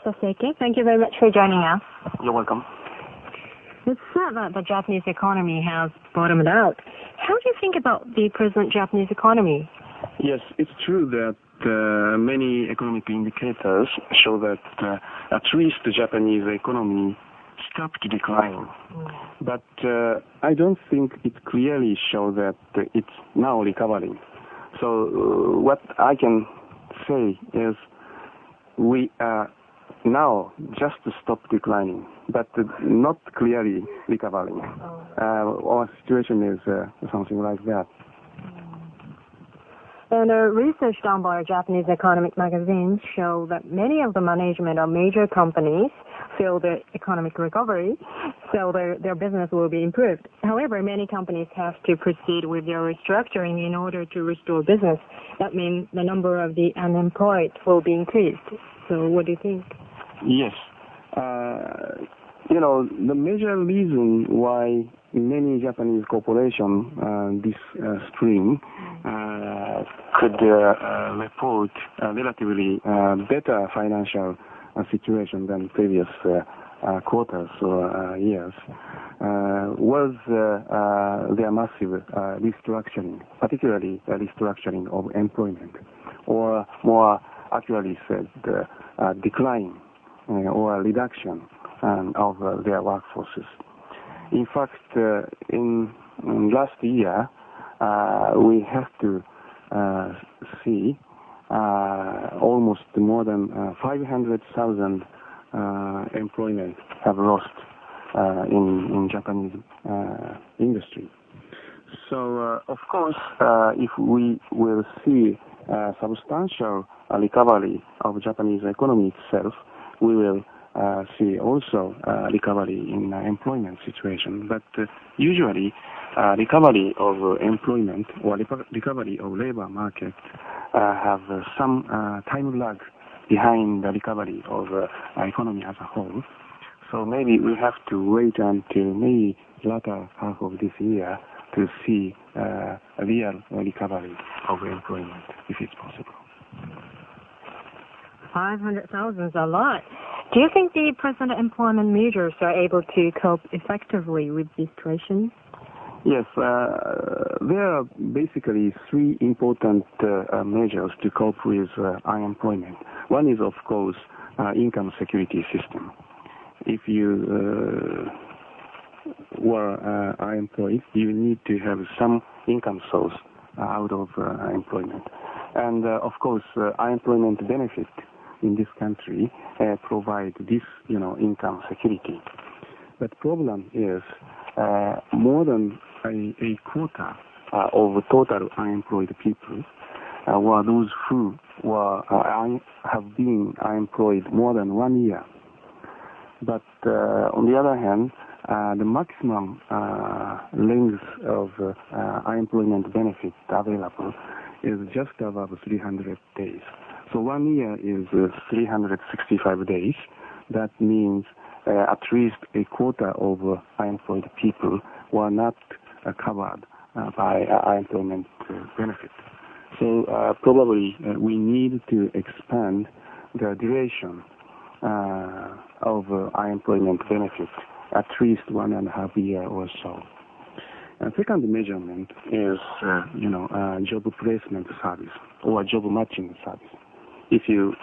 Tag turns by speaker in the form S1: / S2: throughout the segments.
S1: Saseki. Thank you very much for joining us.
S2: You're welcome.
S1: It's said that the Japanese economy has bottomed out. How do you think about the present Japanese economy?
S2: Yes, it's true that many economic indicators show that at least the Japanese economy stopped declining. But I don't think it clearly shows that it's now recovering. So what I can say is we are now just stopped declining, but not clearly recovering. Our situation is something like that.
S1: And research done by Japanese economic magazines show that many of the management of major companies feel the economic recovery, so their business will be improved. However, many companies have to proceed with their restructuring in order to restore business. That means the number of the unemployed will be increased. So what do you think?
S2: Yes. The major reason why many Japanese corporations this spring could report a relatively better financial situation than previous quarters or years was their massive restructuring, particularly restructuring of employment, or more accurately said, decline or reduction of their workforces. In fact, in last year, we have to see almost more than 500,000 employment have lost in Japanese industry. So, of course, if we will see substantial recovery of Japanese economy itself, we will see also recovery in employment situation. But usually, recovery of employment or recovery of labor market have some time lag behind the recovery of economy as a whole. So maybe we have to wait until maybe latter half of this year to see a real recovery of employment, if it's possible.
S1: 500,000 is a lot. Do you think the present employment measures are able to cope effectively with this situation?
S2: Yes, there are basically three important measures to cope with unemployment. One is, of course, income security system. If you were unemployed, you need to have some income source out of employment. And, of course, unemployment benefit in this country provide this, income security. But problem is more than a quarter of total unemployed people were those who have been unemployed more than 1 year. But on the other hand, the maximum length of unemployment benefit available is just above 300 days. So 1 year is 365 days. That means at least a quarter of unemployed people were not covered by unemployment benefit. So probably we need to expand the duration of unemployment benefit at least 1.5 years or so. Second measurement is, job placement service or job matching service. If you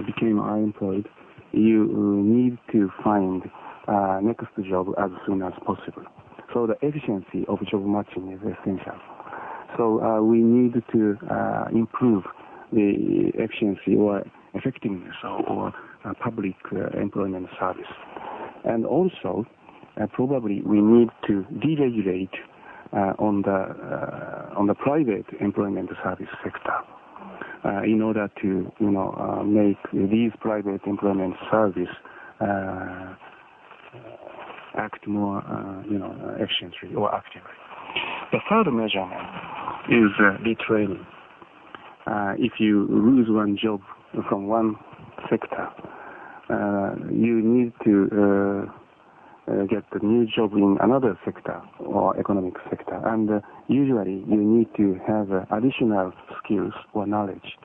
S2: became unemployed, you need to find next job as soon as possible. So the efficiency of job matching is essential. So we need to improve the efficiency or effectiveness or public employment service. And also, probably we need to deregulate on the private employment service sector in order to make these private employment service act more efficiently or actively. The third measurement is retraining. If you lose one job from one sector, you need to get a new job in another sector or economic sector, and usually you need to have additional skills or knowledge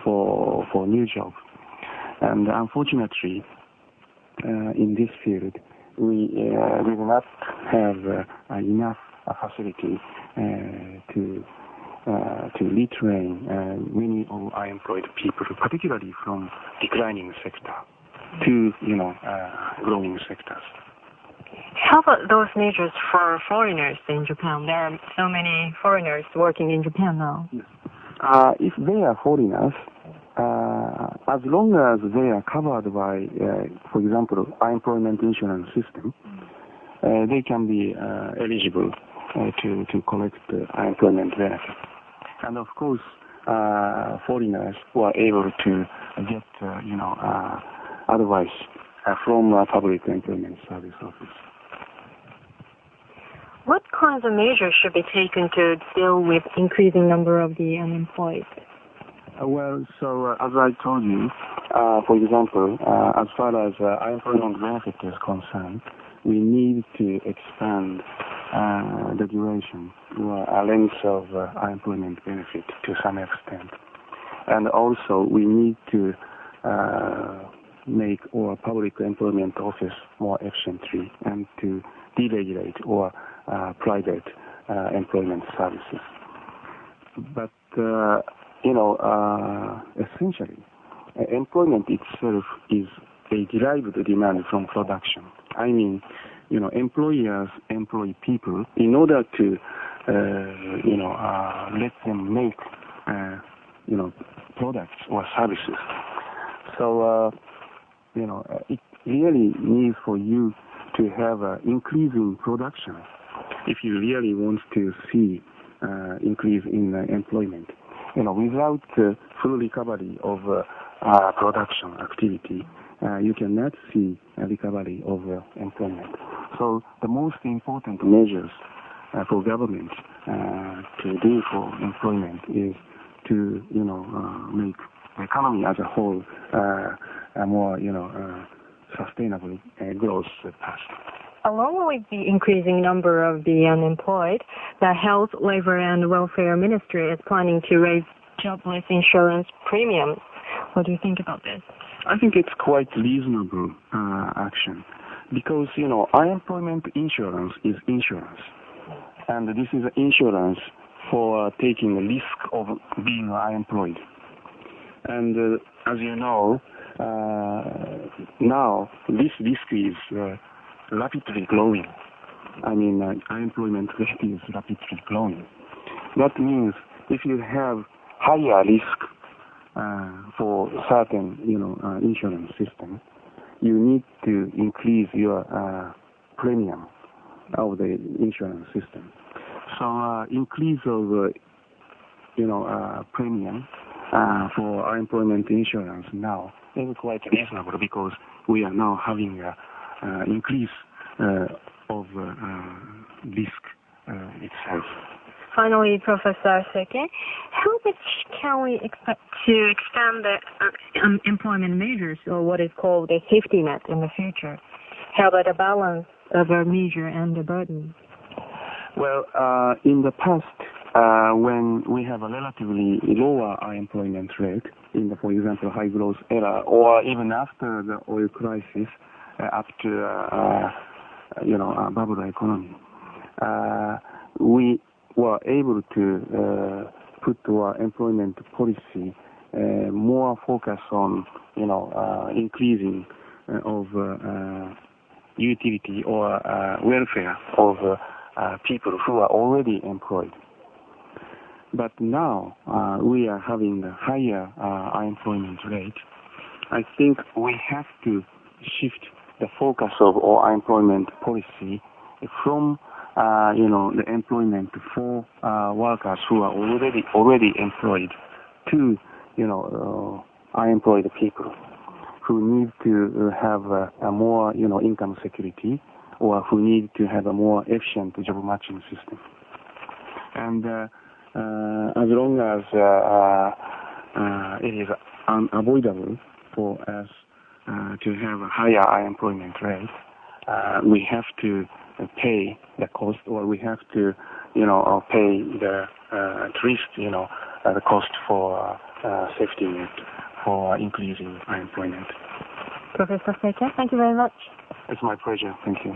S2: for new job. And unfortunately, in this field, we do not have enough facility to retrain many of unemployed people, particularly from declining sector to growing sectors.
S1: How about those measures for foreigners in Japan? There are so many foreigners working in Japan now.
S2: If they are foreigners, as long as they are covered by, for example, unemployment insurance system, they can be eligible to collect unemployment benefit. And of course, foreigners who are able to get, advice from Public Employment Service Office.
S1: What kinds of measures should be taken to deal with increasing number of the unemployed?
S2: As I told you, for example, as far as unemployment benefit is concerned, we need to expand the duration or length of unemployment benefit to some extent. And also, we need to make our public employment office more efficiently and to deregulate our private employment services. But, essentially, employment itself is a derived demand from production. I mean, employers employ people in order to, let them make, products or services. So, it really needs for you to have increasing production if you really want to see increase in employment. Without full recovery of production activity, you cannot see a recovery of employment. So the most important measures for government to do for employment is to, make the economy as a whole a more, sustainable growth path.
S1: Along with the increasing number of the unemployed, the Health, Labor and Welfare Ministry is planning to raise jobless insurance premiums. What do you think about this?
S2: I think it's quite reasonable action because, unemployment insurance is insurance. And this is insurance for taking the risk of being unemployed. And as you know, now this risk is rapidly growing. I mean, unemployment rate is rapidly growing. That means if you have higher risk for certain, insurance system, you need to increase your premium of the insurance system. So increase of, premium for unemployment insurance now is quite reasonable because we are now having increase of risk itself.
S1: Finally, Professor Seke, how much can we expect to expand the employment measures, or what is called a safety net, in the future? How about a balance of a measure and a burden?
S2: Well, in the past, when we have a relatively lower unemployment rate, in the, for example, high growth era, or even after the oil crisis, up to bubble economy, we were able to put our employment policy more focus on increasing of utility or welfare of people who are already employed. But now we are having a higher unemployment rate. I think we have to shift the focus of our unemployment policy from the employment for workers who are already employed to unemployed people who need to have a more income security, or who need to have a more efficient job matching system. And as long as it is unavoidable for us to have a higher unemployment rate, we have to pay the cost, or we have to, pay the at least the cost for safety net for increasing unemployment.
S1: Professor Seika, thank you very much.
S2: It's my pleasure. Thank you.